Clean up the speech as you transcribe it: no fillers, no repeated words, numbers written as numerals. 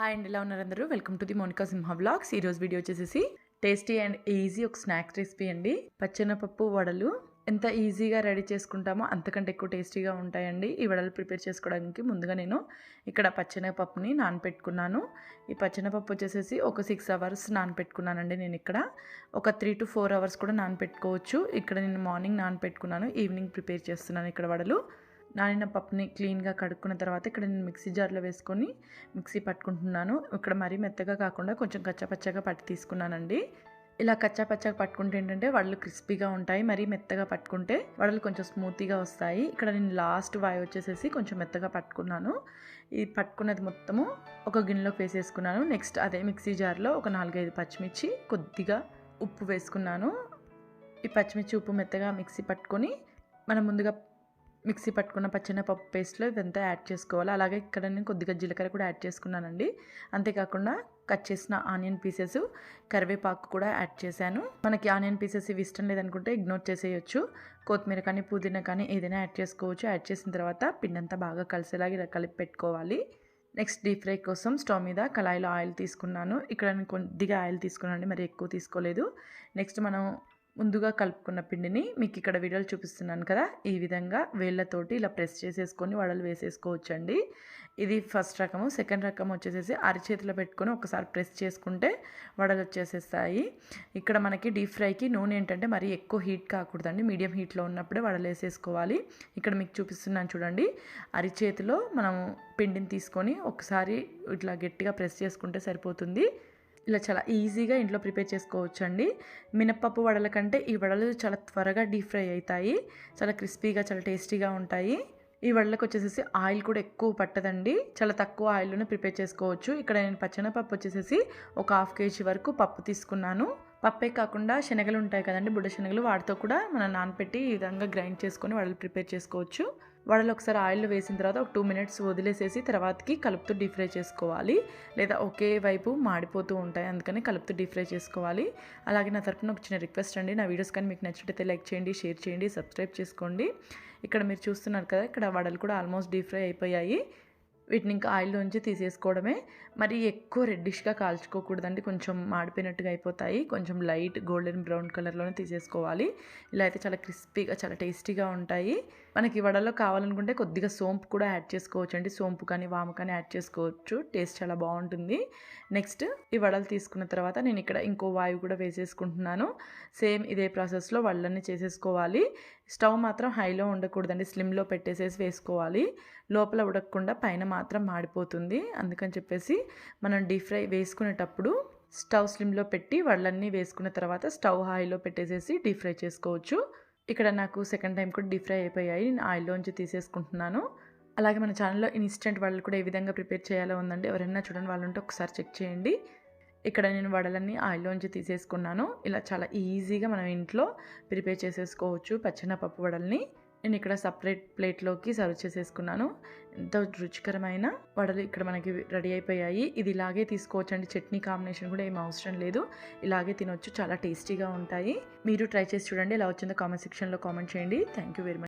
Hi అండి, ఎలా ఉన్నారు అందరూ? Welcome to the మౌనికాసింహావ్లాగ్స్. ఈరోజు వీడియో వచ్చేసి టేస్టీ అండ్ ఈజీ ఒక స్నాక్స్ రెసిపీ అండి. పచ్చెనపప్పు వడలు ఎంత ఈజీగా రెడీ చేసుకుంటామో అంతకంటే ఎక్కువ టేస్టీగా ఉంటాయండి. ఈ వడలు ప్రిపేర్ చేసుకోవడానికి ముందుగా నేను ఇక్కడ పచ్చెనపప్పుని నానపెట్టుకున్నాను. ఈ పచ్చెనపప్పు వచ్చేసి ఒక 6 అవర్స్ నానపెట్టుకున్నానండి. నేను ఇక్కడ ఒక 3 to 4 అవర్స్ కూడా నానపెట్టుకోవచ్చు. ఇక్కడ నేను మార్నింగ్ నానపెట్టుకున్నాను, ఈవినింగ్ ప్రిపేర్ చేస్తున్నాను ఇక్కడ వడలు. నానిన పప్పుని క్లీన్గా కడుక్కున్న తర్వాత ఇక్కడ నేను మిక్సీ జార్లో వేసుకొని మిక్సీ పట్టుకుంటున్నాను. ఇక్కడ మరీ మెత్తగా కాకుండా కొంచెం కచ్చాపచ్చగా పట్టి తీసుకున్నానండి. ఇలా కచ్చాపచ్చగా పట్టుకుంటే ఏంటంటే వడలు క్రిస్పీగా ఉంటాయి. మరీ మెత్తగా పట్టుకుంటే వడలు కొంచెం స్మూతీగా వస్తాయి. ఇక్కడ నేను లాస్ట్ వాయి వచ్చేసేసి కొంచెం మెత్తగా పట్టుకున్నాను. ఈ పట్టుకున్నది మొత్తము ఒక గిన్నెలోకి వేసేసుకున్నాను. నెక్స్ట్ అదే మిక్సీ జార్లో ఒక 4-5 పచ్చిమిర్చి, కొద్దిగా ఉప్పు వేసుకున్నాను. ఈ పచ్చిమిర్చి ఉప్పు మెత్తగా మిక్సీ పట్టుకొని మనం ముందుగా మిక్సీ పట్టుకున్న పచ్చెనపప్పు పేస్ట్లో ఇదంతా యాడ్ చేసుకోవాలి. అలాగే ఇక్కడ నేను కొద్దిగా జీలకర్ర కూడా యాడ్ చేసుకున్నానండి. అంతేకాకుండా కట్ చేసిన ఆనియన్ పీసెస్, కరివేపాకు కూడా యాడ్ చేశాను. మనకి ఆనియన్ పీసెస్ ఇవి ఇష్టం లేదనుకుంటే ఇగ్నోర్ చేసేయచ్చు. కొత్తిమీర కానీ పుదీనా కానీ ఏదైనా యాడ్ చేసుకోవచ్చు. యాడ్ చేసిన తర్వాత పిండంతా బాగా కలిసేలాగా ఇలా కలిపి పెట్టుకోవాలి. నెక్స్ట్ డీప్ ఫ్రై కోసం స్టవ్ మీద కళాయిలో ఆయిల్ తీసుకున్నాను. ఇక్కడ నేను కొద్దిగా ఆయిల్ తీసుకున్నాను, మరి ఎక్కువ తీసుకోలేదు. నెక్స్ట్ మనం ముందుగా కలుపుకున్న పిండిని మీకు ఇక్కడ వీడియోలు చూపిస్తున్నాను కదా, ఈ విధంగా వేళ్ళతోటి ఇలా ప్రెస్ చేసేసుకొని వడలు వేసేసుకోవచ్చండి. ఇది ఫస్ట్ రకము. సెకండ్ రకం వచ్చేసేసి అరిచేతిలో పెట్టుకొని ఒకసారి ప్రెస్ చేసుకుంటే వడలు వచ్చేసేస్తాయి. ఇక్కడ మనకి డీప్ ఫ్రైకి నూనె ఏంటంటే మరీ ఎక్కువ హీట్ కాకూడదండి, మీడియం హీట్లో ఉన్నప్పుడే వడలు వేసేసుకోవాలి. ఇక్కడ మీకు చూపిస్తున్నాను చూడండి, అరిచేతిలో మనం పిండిని తీసుకొని ఒకసారి ఇట్లా గట్టిగా ప్రెస్ చేసుకుంటే సరిపోతుంది. ఇలా చాలా ఈజీగా ఇంట్లో ప్రిపేర్ చేసుకోవచ్చండి. మినప్పప్పు వడల కంటే ఈ వడలు చాలా త్వరగా డీప్ ఫ్రై అవుతాయి. చాలా క్రిస్పీగా, చాలా టేస్టీగా ఉంటాయి. ఈ వడలకు వచ్చేసి ఆయిల్ కూడా ఎక్కువ పట్టదండి, చాలా తక్కువ ఆయిల్లోనే ప్రిపేర్ చేసుకోవచ్చు. ఇక్కడ నేను పచ్చెనపప్పు వచ్చేసి ఒక 1/2 kg వరకు పప్పు తీసుకున్నాను. పప్పే కాకుండా శనగలు ఉంటాయి కదండి, బుడ్డ శనగలు, వాటితో కూడా మనం నానపెట్టి ఈ విధంగా గ్రైండ్ చేసుకొని వడలు ప్రిపేర్ చేసుకోవచ్చు. వడలు ఒకసారి ఆయిల్లో వేసిన తర్వాత ఒక 2 minutes వదిలేసేసి తర్వాతకి కలుపుతూ డీప్ ఫ్రై చేసుకోవాలి. లేదా ఒకే వైపు మాడిపోతూ ఉంటాయి, అందుకని కలుపుతూ డీప్ ఫ్రై చేసుకోవాలి. అలాగే నా తరపున ఒక చిన్న రిక్వెస్ట్ అండి, నా వీడియోస్ కానీ మీకు నచ్చినట్లయితే లైక్ చేయండి, షేర్ చేయండి, సబ్స్క్రైబ్ చేసుకోండి. ఇక్కడ మీరు చూస్తున్నారు కదా, ఇక్కడ వడలు కూడా ఆల్మోస్ట్ డీప్ ఫ్రై అయిపోయాయి. వీటిని ఇంకా ఆయిల్లోంచి తీసేసుకోవడమే. మరి ఎక్కువ రెడ్డిష్గా కాల్చుకోకూడదండి, కొంచెం మాడిపోయినట్టుగా అయిపోతాయి. కొంచెం లైట్ గోల్డెన్ బ్రౌన్ కలర్లోనే తీసేసుకోవాలి. ఇలా అయితే చాలా క్రిస్పీగా, చాలా టేస్టీగా ఉంటాయి. మనకి వడలో కావాలనుకుంటే కొద్దిగా సోంపు కూడా యాడ్ చేసుకోవచ్చు అండి. సోంపు కానీ వాము కానీ యాడ్ చేసుకోవచ్చు, టేస్ట్ చాలా బాగుంటుంది. నెక్స్ట్ ఈ వడలు తీసుకున్న తర్వాత నేను ఇక్కడ ఇంకో వాయువు కూడా వేసేసుకుంటున్నాను. సేమ్ ఇదే ప్రాసెస్లో వడలన్నీ చేసేసుకోవాలి. స్టవ్ మాత్రం హైలో ఉండకూడదండి, స్లిమ్లో పెట్టేసేసి వేసుకోవాలి. లోపల ఉడకకుండా పైన మాత్రం మాడిపోతుంది. అందుకని చెప్పేసి మనం డీప్ ఫ్రై వేసుకునేటప్పుడు స్టవ్ స్లిమ్లో పెట్టి వడలన్నీ వేసుకున్న తర్వాత స్టవ్ హైలో పెట్టేసేసి డీప్ ఫ్రై చేసుకోవచ్చు. ఇక్కడ నాకు సెకండ్ టైం కూడా డీప్ ఫ్రై అయిపోయాయి, నేను ఆయిల్లోంచి తీసేసుకుంటున్నాను. అలాగే మన ఛానల్లో ఇన్స్టెంట్ వడలు కూడా ఏ విధంగా ప్రిపేర్ చేయాలో ఉందండి, ఎవరైనా చూడండి వాళ్ళు ఉంటే ఒకసారి చెక్ చేయండి. ఇక్కడ నేను వడలన్నీ ఆయిల్లోంచి తీసేసుకున్నాను. ఇలా చాలా ఈజీగా మనం ఇంట్లో ప్రిపేర్ చేసేసుకోవచ్చు పచ్చెనపప్పు వడల్ని. నేను ఇక్కడ సపరేట్ ప్లేట్లోకి సర్వ్ చేసేసుకున్నాను. ఎంతో రుచికరమైన వడలు ఇక్కడ మనకి రెడీ అయిపోయాయి. ఇది ఇలాగే తీసుకోవచ్చండి, చట్నీ కాంబినేషన్ కూడా ఏం అవసరం లేదు, ఇలాగే తినొచ్చు, చాలా టేస్టీగా ఉంటాయి. మీరు ట్రై చేసి చూడండి, ఎలా వచ్చిందో కామెంట్ సెక్షన్లో కామెంట్ చేయండి. Thank you very much.